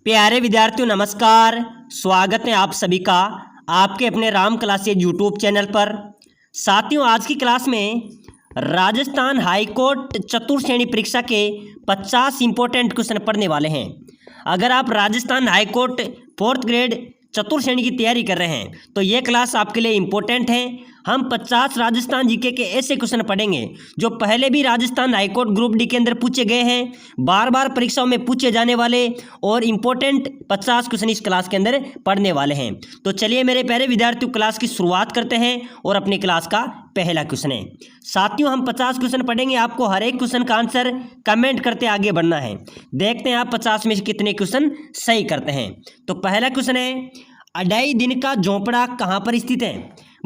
प्यारे विद्यार्थियों नमस्कार। स्वागत है आप सभी का आपके अपने राम क्लासेज यूट्यूब चैनल पर। साथियों, आज की क्लास में राजस्थान हाईकोर्ट चतुर्श्रेणी परीक्षा के 50 इंपॉर्टेंट क्वेश्चन पढ़ने वाले हैं। अगर आप राजस्थान हाईकोर्ट 4th ग्रेड चतुर्श्रेणी की तैयारी कर रहे हैं तो ये क्लास आपके लिए इम्पोर्टेंट है। हम 50 राजस्थान जीके के ऐसे क्वेश्चन पढ़ेंगे जो पहले भी राजस्थान हाईकोर्ट ग्रुप डी के अंदर पूछे गए हैं, बार बार परीक्षाओं में पूछे जाने वाले और इम्पोर्टेंट 50 क्वेश्चन इस क्लास के अंदर पढ़ने वाले हैं। तो चलिए मेरे प्यारे विद्यार्थियों, क्लास की शुरुआत करते हैं और अपनी क्लास का पहला क्वेश्चन है। साथियों, हम 50 क्वेश्चन पढ़ेंगे, आपको हर एक क्वेश्चन का आंसर कमेंट करते आगे बढ़ना है। देखते हैं आप 50 में से कितने क्वेश्चन सही करते हैं। तो पहला क्वेश्चन है, अढ़ाई दिन का झोंपड़ा कहाँ पर स्थित है?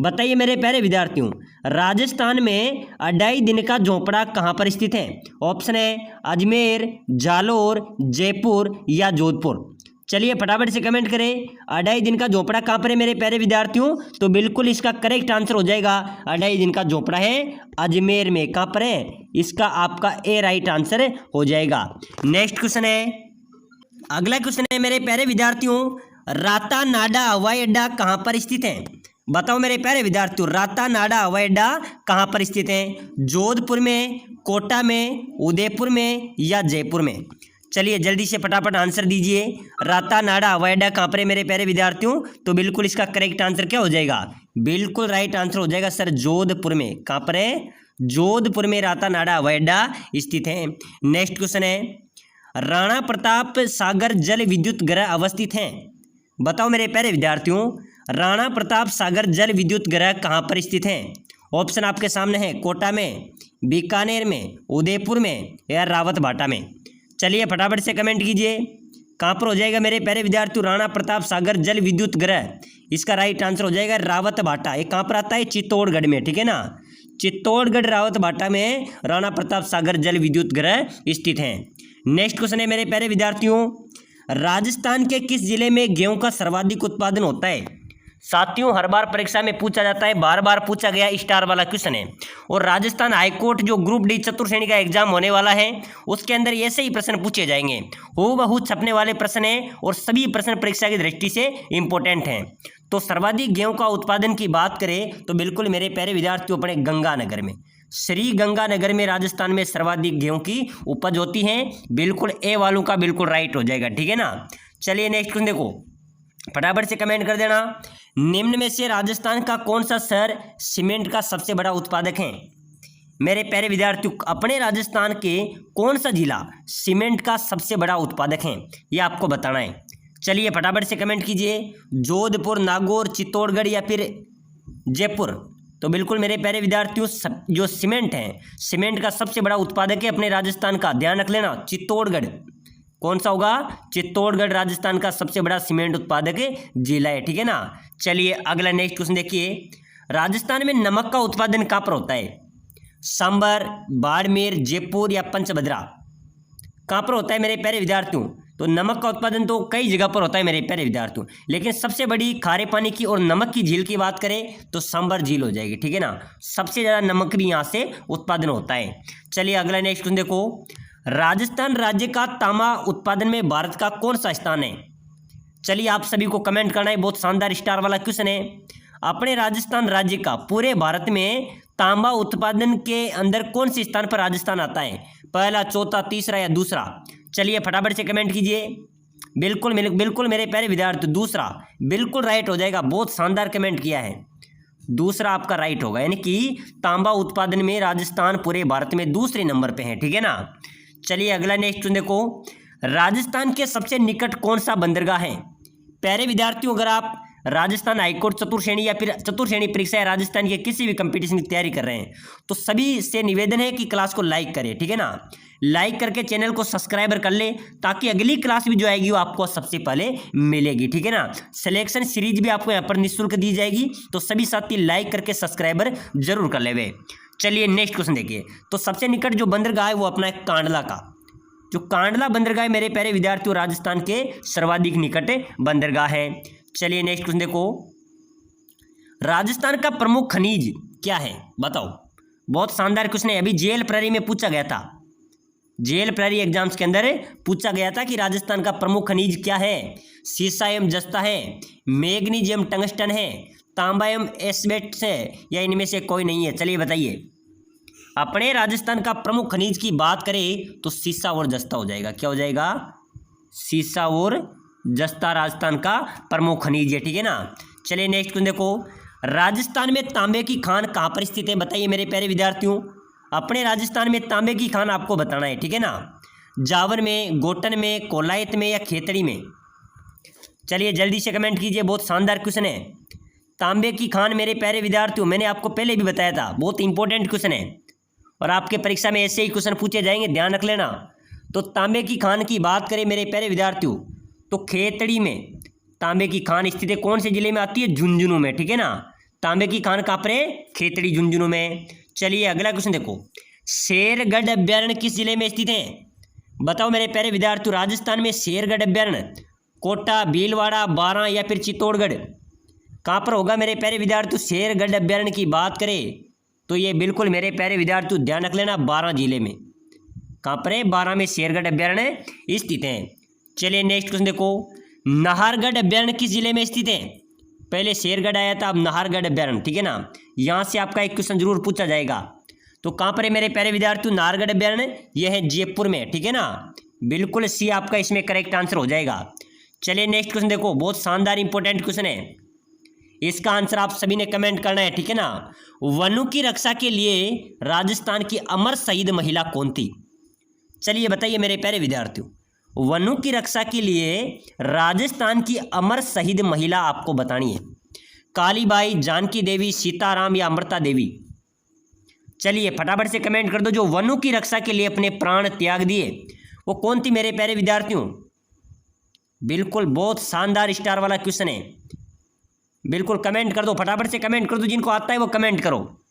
बताइए मेरे प्यारे विद्यार्थियों, राजस्थान में अढ़ाई दिन का झोंपड़ा कहाँ पर स्थित है? ऑप्शन है अजमेर, जालोर, जयपुर या जोधपुर। चलिए फटाफट से कमेंट करें, अढ़ाई दिन का झोंपड़ा कहाँ पर है मेरे प्यारे विद्यार्थियों? तो बिल्कुल इसका करेक्ट आंसर हो जाएगा, अढ़ाई दिन का झोंपड़ा है अजमेर में। कहाँ पर है? इसका आपका ए राइट आंसर हो जाएगा। नेक्स्ट क्वेश्चन है, अगला क्वेश्चन है मेरे प्यारे विद्यार्थियों, रातानाडा हवाई अड्डा कहाँ पर स्थित है? बताओ मेरे प्यारे विद्यार्थियों, रातानाडा हवाई अड्डा कहाँ पर स्थित है? जोधपुर में, कोटा में, उदयपुर में या जयपुर में? चलिए जल्दी से फटाफट आंसर दीजिए। रातानाडा हवाई अड्डा कहाँ पर है मेरे प्यारे विद्यार्थियों? तो बिल्कुल इसका करेक्ट आंसर क्या हो जाएगा? बिल्कुल राइट आंसर हो जाएगा सर, जोधपुर में। कहाँ पर है? जोधपुर में रातानाडा हवाई अड्डा स्थित है। नेक्स्ट क्वेश्चन है, राणा प्रताप सागर जल विद्युत गृह अवस्थित हैं? बताओ मेरे प्यारे विद्यार्थियों, राणा प्रताप सागर जल विद्युत गृह कहाँ पर स्थित हैं? ऑप्शन आपके सामने है, कोटा में, बीकानेर में, उदयपुर में या रावतभाटा में। चलिए फटाफट से कमेंट कीजिए, कहाँ पर हो जाएगा मेरे प्यारे विद्यार्थियों राणा प्रताप सागर जल विद्युत गृह? इसका राइट आंसर हो जाएगा रावतभाटा। ये कहाँ पर आता है? चित्तौड़गढ़ में, ठीक है ना। चित्तौड़गढ़ रावतभाटा में राणा प्रताप सागर जल विद्युत गृह स्थित हैं। नेक्स्ट क्वेश्चन है मेरे प्यारे विद्यार्थियों, राजस्थान के किस जिले में गेहूं का सर्वाधिक उत्पादन होता है? साथियों, हर बार परीक्षा में पूछा जाता है, बार बार पूछा गया स्टार वाला क्वेश्चन है। और राजस्थान हाईकोर्ट जो ग्रुप डी चतुर्श्रेणी का एग्जाम होने वाला है उसके अंदर ऐसे ही प्रश्न पूछे जाएंगे, हूबहू छपने वाले प्रश्न हैं और सभी प्रश्न परीक्षा की दृष्टि से इंपॉर्टेंट हैं। तो सर्वाधिक गेहूं का उत्पादन की बात करें तो बिल्कुल मेरे प्यारे विद्यार्थियों अपने गंगानगर में, श्री गंगानगर में राजस्थान में सर्वाधिक गेहूं की उपज होती है। बिल्कुल ए वालों का बिल्कुल राइट हो जाएगा, ठीक है ना। चलिए नेक्स्ट क्वेश्चन देखो, फटाफट से कमेंट कर देना। निम्न में से राजस्थान का कौन सा शहर सीमेंट का सबसे बड़ा उत्पादक है? मेरे प्यारे विद्यार्थियों, अपने राजस्थान के कौन सा जिला सीमेंट का सबसे बड़ा उत्पादक है, ये आपको बताना है। चलिए फटाफट से कमेंट कीजिए, जोधपुर, नागौर, चित्तौड़गढ़ या फिर जयपुर। तो बिल्कुल मेरे प्यारे विद्यार्थियों, जो सीमेंट है, सीमेंट का सबसे बड़ा उत्पादक है अपने राजस्थान का, ध्यान रख लेना, चित्तौड़गढ़। कौन सा होगा? चित्तौड़गढ़ राजस्थान का सबसे बड़ा सीमेंट उत्पादक जिला है, ठीक है ना। चलिए अगला नेक्स्ट क्वेश्चन देखिए, राजस्थान में नमक का उत्पादन कहाँ पर होता है? सांबर, बाड़मेर, जयपुर या पंचभद्रा? कहाँ पर होता है मेरे प्यारे विद्यार्थियों? तो नमक का उत्पादन तो कई जगह पर होता है मेरे प्यारे विद्यार्थियों, लेकिन सबसे बड़ी खारे पानी की और नमक की झील की बात करें तो सांबर झील हो जाएगी, ठीक है ना। सबसे ज़्यादा नमक भी यहाँ से उत्पादन होता है। चलिए अगला नेक्स्ट क्वेश्चन देखो, राजस्थान राज्य का तांबा उत्पादन में भारत का कौन सा स्थान है? चलिए आप सभी को कमेंट करना है, बहुत शानदार स्टार वाला क्वेश्चन है। अपने राजस्थान राज्य का पूरे भारत में तांबा उत्पादन के अंदर कौन से स्थान पर राजस्थान आता है? पहला, चौथा, तीसरा या दूसरा? चलिए फटाफट से कमेंट कीजिए। बिल्कुल मेरे प्यारे विद्यार्थी, दूसरा बिल्कुल राइट हो जाएगा। बहुत शानदार कमेंट किया है, दूसरा आपका राइट होगा, यानी कि तांबा उत्पादन में राजस्थान पूरे भारत में दूसरे नंबर पे है, ठीक है ना। चलिए अगला नेक्स्ट देखो, राजस्थान के सबसे निकट कौन सा बंदरगाह है? प्यारे विद्यार्थियों, अगर आप राजस्थान हाईकोर्ट चतुर्श्रेणी या फिर चतुर्श्रेणी परीक्षा या राजस्थान के किसी भी कंपटीशन की तैयारी कर रहे हैं तो सभी से निवेदन है कि क्लास को लाइक करें, ठीक है ना। लाइक करके चैनल को सब्सक्राइबर कर ले ताकि अगली क्लास भी जो आएगी वो आपको सबसे पहले मिलेगी, ठीक है ना। सिलेक्शन सीरीज भी आपको यहाँ पर निःशुल्क दी जाएगी, तो सभी साथी लाइक करके सब्सक्राइबर जरूर कर लेवे। चलिए नेक्स्ट क्वेश्चन देखिए, तो सबसे निकट जो बंदरगाह है वो अपना है कांडला का। जो कांडला बंदरगाह मेरे प्यारे विद्यार्थियों राजस्थान के सर्वाधिक निकट बंदरगाह है। चलिए नेक्स्ट क्वेश्चन देखो, राजस्थान का प्रमुख खनिज क्या है? बताओ, बहुत शानदार क्वेश्चन है, अभी जेएल प्रहरी में पूछा गया था। जेल प्रहरी एग्जाम्स के अंदर पूछा गया था कि राजस्थान का प्रमुख खनिज क्या है। सीसा एवं जस्ता है, मैग्नीज एवं टंगस्टन है, तांबा एवं एस्बेस्टस है, या इनमें से कोई नहीं है। चलिए बताइए। अपने राजस्थान का प्रमुख खनिज की बात करें तो सीसा और जस्ता हो जाएगा। क्या हो जाएगा? सीसा और जस्ता राजस्थान का प्रमुख खनिज है, ठीक है ना। चलिए नेक्स्ट क्वेश्चन देखो। राजस्थान में तांबे की खान कहाँ पर स्थित है? बताइए मेरे प्यारे विद्यार्थियों। अपने राजस्थान में तांबे की खान आपको बताना है, ठीक है ना। जावर में, गोटन में, कोलायत में या खेतड़ी में? चलिए जल्दी से कमेंट कीजिए, बहुत शानदार क्वेश्चन है। तांबे की खान मेरे प्यारे विद्यार्थियों मैंने आपको पहले भी बताया था, बहुत इंपॉर्टेंट क्वेश्चन है और आपके परीक्षा में ऐसे ही क्वेश्चन पूछे जाएंगे, ध्यान रख लेना। तो तांबे की खान की बात करें मेरे प्यारे विद्यार्थियों तो खेतड़ी में तांबे की खान स्थित है। कौन से जिले में आती है? झुंझुनू में, ठीक है ना। तांबे की खान कहाँ पर है? खेतड़ी, झुंझुनू में। चलिए अगला क्वेश्चन देखो। शेरगढ़ अभ्यारण्य किस जिले में स्थित है? बताओ मेरे प्यारे विद्यार्थियों। राजस्थान में शेरगढ़ अभ्यारण्य कोटा, भीलवाड़ा, बारां या फिर चित्तौड़गढ़ कहाँ पर होगा मेरे प्यारे विद्यार्थियों? शेरगढ़ अभ्यारण्य की बात करें तो ये बिल्कुल मेरे प्यारे विद्यार्थियों ध्यान रख लेना, बारां जिले में। कहाँ पर है? बारां में शेरगढ़ अभ्यारण्य स्थित है। चलिए नेक्स्ट क्वेश्चन देखो। नाहरगढ़ अभ्यारण्य किस जिले में स्थित है? पहले शेरगढ़ आया था, अब नाहरगढ़ अभ्यारण्य, ठीक है ना। यहाँ से आपका एक क्वेश्चन जरूर पूछा जाएगा। तो कहाँ पर है मेरे प्यारे विद्यार्थियों नाहरगढ़ अभ्यारण्य? यह है जयपुर में, ठीक है ना। बिल्कुल सी आपका इसमें करेक्ट आंसर हो जाएगा। चलिए नेक्स्ट क्वेश्चन देखो, बहुत शानदार इंपॉर्टेंट क्वेश्चन है, इसका आंसर आप सभी ने कमेंट करना है, ठीक है ना। वनों की रक्षा के लिए राजस्थान की अमर शहीद महिला कौन थी? चलिए बताइए मेरे प्यारे विद्यार्थियों। वनों की रक्षा के लिए राजस्थान की अमर शहीद महिला आपको बतानी है। कालीबाई, जानकी देवी, सीताराम या अमृता देवी? चलिए फटाफट से कमेंट कर दो। जो वनों की रक्षा के लिए अपने प्राण त्याग दिए वो कौन थी मेरे प्यारे विद्यार्थियों? बिल्कुल बहुत शानदार स्टार वाला क्वेश्चन है। बिल्कुल कमेंट कर दो, फटाफट से कमेंट कर दो, जिनको आता है वो कमेंट करो।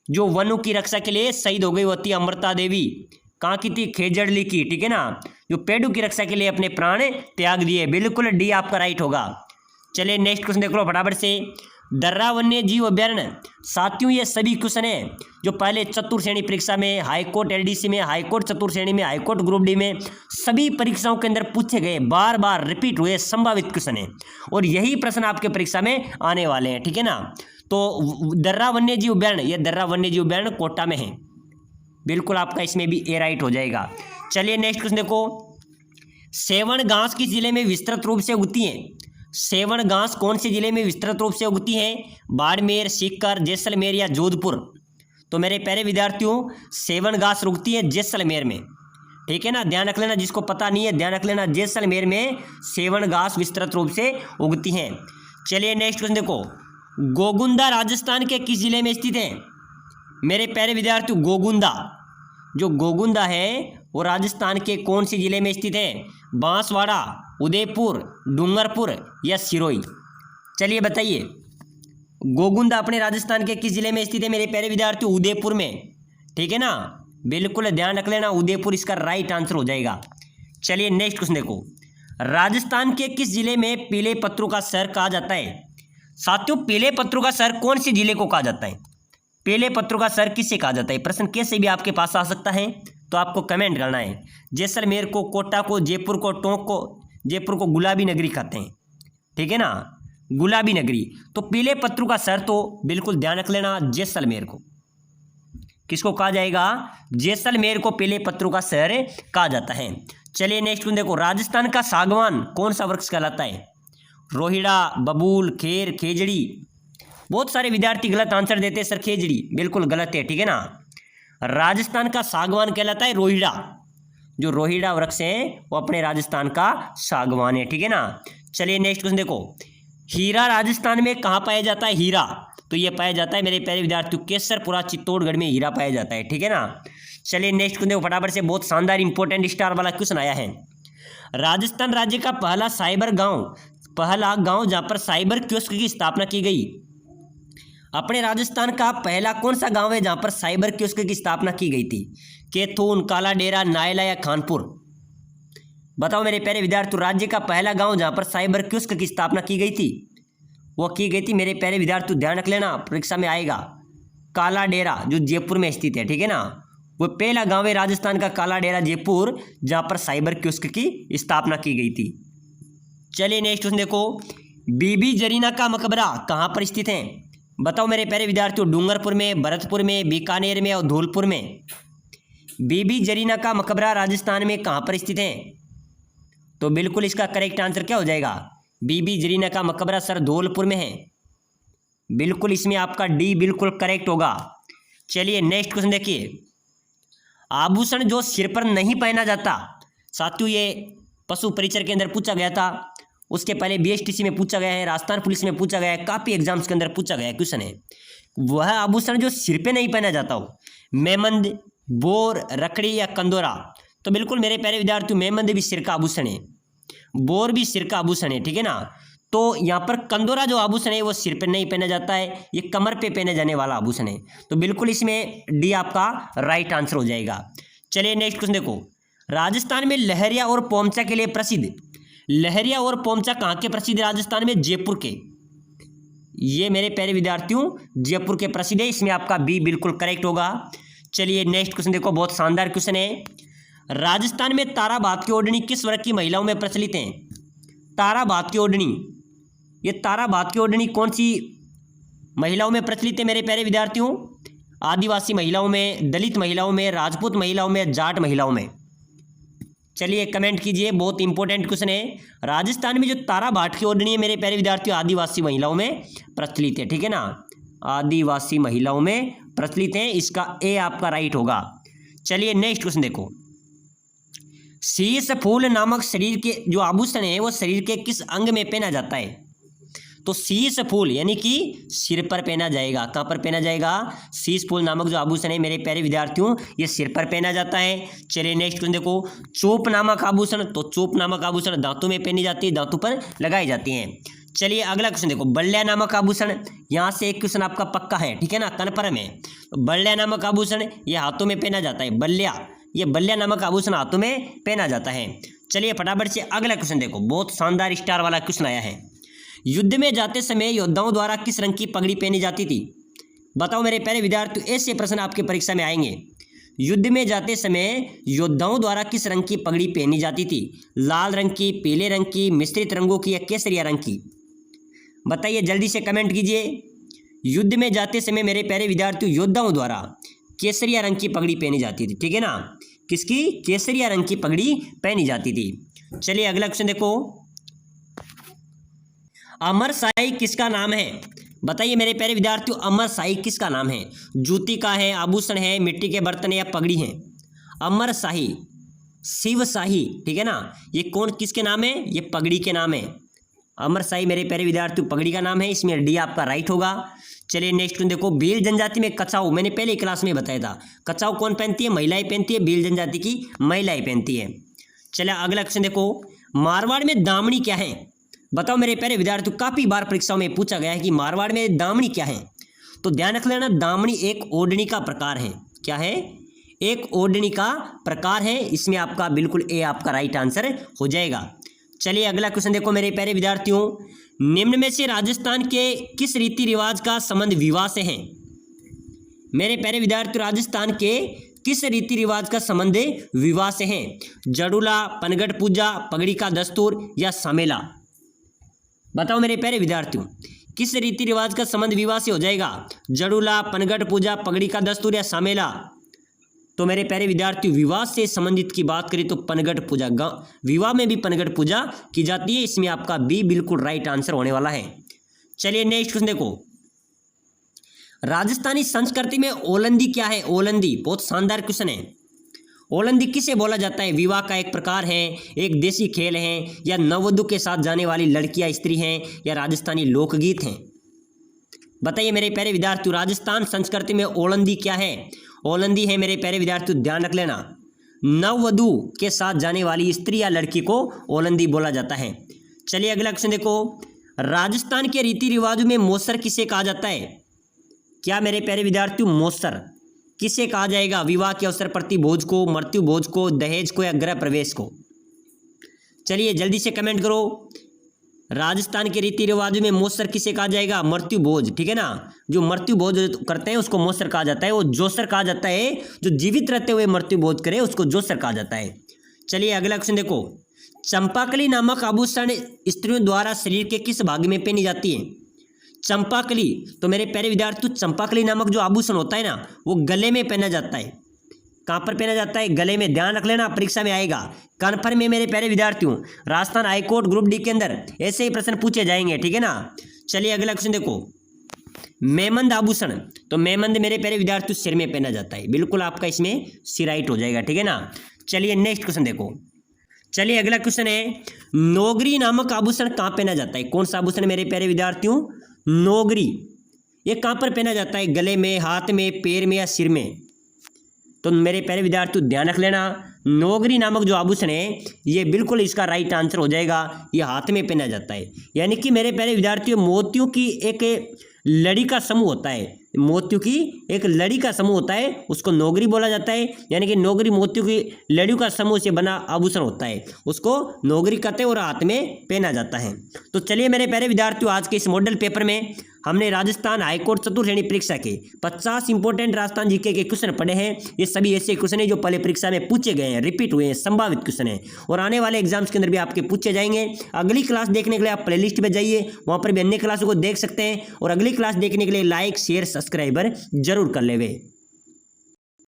जो वनों की रक्षा के लिए शहीद हो गई वो थी अमृता देवी। कहाँ की थी? खेजड़ली की, ठीक है ना। जो पेड़ों की रक्षा के लिए अपने प्राण त्याग दिए, बिल्कुल डी आपका राइट होगा। चलिए नेक्स्ट क्वेश्चन देख लो फटाफट से। दर्रा वन्य जीव अभ्यारण्य, साथियों ये सभी क्वेश्चन है जो पहले चतुर्थ श्रेणी परीक्षा में, हाईकोर्ट एलडीसी में, हाईकोर्ट चतुर्थ श्रेणी में, हाईकोर्ट ग्रुप डी में, सभी परीक्षाओं के अंदर पूछे गए, बार बार रिपीट हुए संभावित क्वेश्चन है और यही प्रश्न आपके परीक्षा में आने वाले हैं, ठीक है ना। तो दर्रा वन्य जीव अभ्यारण्य, यह दर्रा वन्य जीव अभ्यारण्य कोटा में है। बिल्कुल आपका इसमें भी ए राइट हो जाएगा। चलिए नेक्स्ट क्वेश्चन देखो। सेवण घास किस जिले में विस्तृत रूप से उगती है? सेवण घास कौन से जिले में विस्तृत रूप से उगती है? बाड़मेर, सीकर, जैसलमेर या जोधपुर? तो मेरे प्यारे विद्यार्थियों सेवण घास उगती है जैसलमेर में, ठीक है ना। ध्यान रख लेना, जिसको पता नहीं है ध्यान रख लेना, जैसलमेर में सेवण घास विस्तृत रूप से उगती हैं। चलिए नेक्स्ट क्वेश्चन देखो। गोगुंदा राजस्थान के किस जिले में स्थित है? मेरे प्यारे विद्यार्थियों गोगुंदा, जो गोगुंदा है वो राजस्थान के कौन से जिले में स्थित है? बांसवाड़ा, उदयपुर, डूंगरपुर या सिरोही? चलिए बताइए। गोगुंदा अपने राजस्थान के किस जिले में स्थित है मेरे प्यारे विद्यार्थियों? उदयपुर में, ठीक है ना। बिल्कुल ध्यान रख लेना, उदयपुर इसका राइट आंसर हो जाएगा। चलिए नेक्स्ट क्वेश्चन देखो। राजस्थान के किस जिले में पीले पत्थरों का शहर कहा जाता है? साथियों पीले पत्थरों का शहर कौन से जिले को कहा जाता है? पीले पत्थरों का शहर किससे कहा जाता है? प्रश्न कैसे भी आपके पास आ सकता है, तो आपको कमेंट करना है। जैसलमेर को, कोटा को, जयपुर को, टोंक को, जयपुर को गुलाबी नगरी कहते हैं, ठीक है ना, गुलाबी नगरी। तो पीले पत्थरों का शहर तो बिल्कुल ध्यान रख लेना जैसलमेर को। किसको कहा जाएगा? जैसलमेर को पीले पत्थरों का शहर कहा जाता है। चलिए नेक्स्ट देखो। राजस्थान का सागवान कौन सा वृक्ष कहलाता है? रोहिड़ा, बबूल, खेर, खेजड़ी? बहुत सारे विद्यार्थी गलत आंसर देते हैं सर खेजड़ी, बिल्कुल गलत है, ठीक है ना। राजस्थान का सागवान कहलाता है रोहिड़ा। जो रोहिड़ा वृक्ष है वो अपने राजस्थान का सागवान है, ठीक है ना। चलिए नेक्स्ट क्वेश्चन देखो। हीरा राजस्थान में कहाँ पाया जाता है? हीरा तो ये पाया जाता है मेरे प्यारे विद्यार्थियों केसरपुरा, चित्तौड़गढ़ में हीरा पाया जाता है, ठीक है ना। चलिए नेक्स्ट क्वेश्चन देखो फटाफट से, बहुत शानदार इंपॉर्टेंट स्टार वाला क्वेश्चन आया है। राजस्थान राज्य का पहला गांव जहां पर साइबर कियोस्क की स्थापना की गई, अपने राजस्थान का पहला कौन सा गांव है जहां पर साइबर कियोस्क की स्थापना की गई थी? कैथून, काला डेरा, नायला या खानपुर? बताओ मेरे प्यारे विद्यार्थियों। राज्य का पहला गांव जहां पर साइबर कियोस्क की स्थापना की गई थी वो की गई थी मेरे प्यारे विद्यार्थियों, ध्यान रख लेना, परीक्षा में आएगा, काला डेरा जो जयपुर में स्थित है, ठीक है ना, वो पहला गांव है राजस्थान का काला डेरा जयपुर, जहां पर साइबर कियोस्क की स्थापना की गई थी। चलिए नेक्स्ट क्वेश्चन देखो, बीबी जरीना का मकबरा कहाँ पर स्थित है? बताओ मेरे प्यारे विद्यार्थियों, डूंगरपुर में, भरतपुर में, बीकानेर में और धौलपुर में। बीबी जरीना का मकबरा राजस्थान में कहाँ पर स्थित है? तो बिल्कुल इसका करेक्ट आंसर क्या हो जाएगा? बीबी जरीना का मकबरा सर धौलपुर में है। बिल्कुल इसमें आपका डी बिल्कुल करेक्ट होगा। चलिए नेक्स्ट क्वेश्चन देखिए, आभूषण जो सिर पर नहीं पहना जाता। साथियों ये पशु परिचर के अंदर पूछा गया था, उसके पहले बीएसटीसी में पूछा गया है, राजस्थान पुलिस में पूछा गया है, काफ़ी एग्जाम्स के अंदर पूछा गया क्वेश्चन है। वह आभूषण जो सिर पे नहीं पहना जाता हो, मेमंद, बोर, रखड़ी या कंदोरा। तो बिल्कुल मेरे प्यारे विद्यार्थियों, मेमंद भी सिर का आभूषण है, बोर भी सिर का आभूषण है, ठीक है ना। तो यहाँ पर कंदोरा जो आभूषण है वो सिर पे नहीं पहना जाता है, ये कमर पे पहने जाने वाला आभूषण है। तो बिल्कुल इसमें डी आपका राइट आंसर हो जाएगा। चलिए नेक्स्ट क्वेश्चन देखो, राजस्थान में लहरिया और पोमचा के लिए प्रसिद्ध। लहरिया और पोमचा कहाँ के प्रसिद्ध? राजस्थान में जयपुर के। ये मेरे प्यारे विद्यार्थियों जयपुर के प्रसिद्ध है, इसमें आपका बी बिल्कुल करेक्ट होगा। चलिए नेक्स्ट क्वेश्चन देखो, बहुत शानदार क्वेश्चन है। राजस्थान में ताराबाद की ओढ़नी किस वर्ग की महिलाओं में प्रचलित है? ताराबाद की ओढ़नी, ये ताराबाद की ओढ़नी कौन सी महिलाओं में प्रचलित है मेरे प्यारे विद्यार्थियों? आदिवासी महिलाओं में, दलित महिलाओं में, राजपूत महिलाओं में, जाट महिलाओं में। चलिए कमेंट कीजिए, बहुत इंपॉर्टेंट क्वेश्चन है। राजस्थान में जो ताराबाद की ओढ़नी है मेरे प्यारे विद्यार्थियों आदिवासी महिलाओं में प्रचलित है, ठीक है ना। आदिवासी महिलाओं में प्रचलित है, इसका ए आपका राइट होगा। चलिए नेक्स्ट क्वेश्चन देखो, शीश फूल नामक शरीर के जो आभूषण है वो शरीर के किस अंग में पहना जाता है? तो शीश फूल यानी कि सिर पर पहना जाएगा। कहाँ पर पहना जाएगा? शीश फूल नामक जो आभूषण है मेरे प्यारे विद्यार्थियों ये सिर पर पहना जाता है। चलिए नेक्स्ट क्वेश्चन देखो, चोप नामक आभूषण। तो चोप नामक आभूषण दांतों में पहनी जाती है, दांतों पर लगाई जाती हैं। चलिए अगला क्वेश्चन देखो, बल्ल्या नामक आभूषण। यहाँ से एक क्वेश्चन आपका पक्का है, ठीक है ना, कन्फर्म है। तो बल्ल्या नामक आभूषण ये हाथों में पहना जाता है, बल्ल्या, ये बल्ल्या नामक आभूषण हाथों में पहना जाता है। चलिए फटाफट से अगला क्वेश्चन देखो, बहुत शानदार स्टार वाला क्वेश्चन आया है। युद्ध में जाते समय योद्धाओं द्वारा किस रंग की पगड़ी पहनी जाती थी? बताओ मेरे प्यारे विद्यार्थियों, ऐसे प्रश्न आपके परीक्षा में आएंगे। युद्ध में जाते समय योद्धाओं द्वारा किस रंग की पगड़ी पहनी जाती थी? लाल रंग की, पीले रंग की, मिश्रित रंगों की या केसरिया रंग की? बताइए जल्दी से कमेंट कीजिए। युद्ध में जाते समय मेरे प्यारे विद्यार्थियों योद्धाओं द्वारा केसरिया रंग की पगड़ी पहनी जाती थी, ठीक है ना। किसकी? केसरिया रंग की पगड़ी पहनी जाती थी। चलिए अगला क्वेश्चन देखो, अमर शाही किसका नाम है? बताइए मेरे प्यारे विद्यार्थियों, अमर शाही किसका नाम है? जूती का है, आभूषण है, मिट्टी के बर्तन है या पगड़ी है? अमर शाही, शिव शाही, ठीक है ना। ये कौन किसके नाम है? ये पगड़ी के नाम है। अमर शाही मेरे प्यारे विद्यार्थियों पगड़ी का नाम है, इसमें डी आपका राइट होगा। चलिए नेक्स्ट देखो, भील जनजाति में कछाऊ, मैंने पहले क्लास में बताया था। कछाऊ कौन पहनती है? महिलाएं पहनती है, भील जनजाति की महिलाएं पहनती है। चलिए अगला क्वेश्चन देखो, मारवाड़ में दामनी क्या है? बताओ मेरे प्यारे विद्यार्थियों, काफ़ी बार परीक्षाओं में पूछा गया है कि मारवाड़ में दामनी क्या है। तो ध्यान रख लेना, दामनी एक ओढ़नी का प्रकार है। क्या है? एक ओढ़नी का प्रकार है। इसमें आपका बिल्कुल ए आपका राइट आंसर हो जाएगा। चलिए अगला क्वेश्चन देखो मेरे प्यारे विद्यार्थियों, निम्न में से राजस्थान के किस रीति रिवाज का संबंध विवाह से है? मेरे प्यारे विद्यार्थियों, राजस्थान के किस रीति रिवाज का संबंध विवाह से है? जड़ूला, पनघट पूजा, पगड़ी का दस्तूर या समेला? बताओ मेरे प्यारे विद्यार्थियों, किस रीति रिवाज का संबंध विवाह से हो जाएगा? जड़ूला, पनघट पूजा, पगड़ी का दस्तूर या समेला? तो मेरे प्यारे विद्यार्थियों, विवाह से संबंधित की बात करें तो पनघट पूजा, विवाह में भी पनघट पूजा की जाती है। इसमें आपका बी बिल्कुल राइट आंसर होने वाला है। चलिए नेक्स्ट क्वेश्चन देखो, राजस्थानी संस्कृति में ओलंदी क्या है? ओलंदी बहुत शानदार क्वेश्चन है। ओलंदी किसे बोला जाता है? विवाह का एक प्रकार है, एक देसी खेल है, या नववधु के साथ जाने वाली लड़कियां स्त्री हैं, या राजस्थानी लोकगीत हैं? बताइए मेरे प्यारे विद्यार्थियों, राजस्थान संस्कृति में ओलंदी क्या है? ओलंदी है मेरे प्यारे विद्यार्थियों, ध्यान रख लेना, नववधु के साथ जाने वाली स्त्री या लड़की को ओलंदी बोला जाता है। चलिए अगला क्वेश्चन देखो, राजस्थान के रीति रिवाजों में मौसर किसे कहा जाता है? क्या मेरे प्यारे विद्यार्थियों, मौसर किसे कहा जाएगा? विवाह के अवसर प्रति भोज को, मृत्यु भोज को, दहेज को या गृह प्रवेश को? चलिए जल्दी से कमेंट करो। राजस्थान के रीति रिवाज में मोसर किसे कहा जाएगा? मृत्यु भोज, ठीक है ना। जो मृत्यु भोज करते हैं उसको मोसर कहा जाता है। वो जोसर कहा जाता है जो जीवित रहते हुए मृत्यु भोज करे उसको जोसर कहा जाता है। चलिए अगला क्वेश्चन देखो, चंपाकली नामक आभूषण स्त्रियों द्वारा शरीर के किस भाग में पहनी जाती है? चंपाकली, तो मेरे प्यारे विद्यार्थियों चंपाकली नामक जो आभूषण होता है ना वो गले में पहना जाता है। कहाँ पर पहना जाता है? गले में। ध्यान रख लेना, परीक्षा में आएगा। कन्फर्म में मेरे प्यारे विद्यार्थियों राजस्थान हाईकोर्ट ग्रुप डी के अंदर ऐसे ही प्रश्न पूछे जाएंगे, ठीक है ना। चलिए अगला क्वेश्चन देखो, मेमंद आभूषण, तो मेमंद मेरे प्यारे विद्यार्थियों सिर में पहना जाता है। बिल्कुल आपका इसमें सी राइट हो जाएगा, ठीक है ना। चलिए नेक्स्ट क्वेश्चन देखो। चलिए अगला क्वेश्चन है, नोगरी नामक आभूषण कहाँ पहना जाता है? कौन सा आभूषण मेरे प्यारे विद्यार्थियों? नोगरी। ये कहाँ पर पहना जाता है? गले में, हाथ में, पैर में या सिर में? तो मेरे प्यारे विद्यार्थियों ध्यान रख लेना, नोगरी नामक जो आभूषण है ये बिल्कुल इसका राइट आंसर हो जाएगा। ये हाथ में पहना जाता है। यानी कि मेरे प्यारे विद्यार्थियों मोतियों की एक लड़ी का समूह होता है। मोतियों की एक लड़ी का समूह होता है, उसको नोगरी बोला जाता है। यानी कि नोगरी मोतियों की लड़ियों का समूह से बना आभूषण होता है, उसको नोगरी कहते हैं और हाथ में पहना जाता है। तो चलिए मेरे प्यारे विद्यार्थियों आज के इस मॉडल पेपर में हमने राजस्थान हाईकोर्ट चतुर्थ श्रेणी परीक्षा के 50 इंपॉर्टेंट राजस्थान जीके के क्वेश्चन पढ़े हैं। ये सभी ऐसे क्वेश्चन हैं जो पहले परीक्षा में पूछे गए हैं, रिपीट हुए हैं, संभावित क्वेश्चन हैं और आने वाले एग्जाम्स के अंदर भी आपके पूछे जाएंगे। अगली क्लास देखने के लिए आप प्लेलिस्ट में जाइए, वहाँ पर भी अन्य क्लासों को देख सकते हैं और अगली क्लास देखने के लिए लाइक शेयर सब्सक्राइबर जरूर कर लेवे।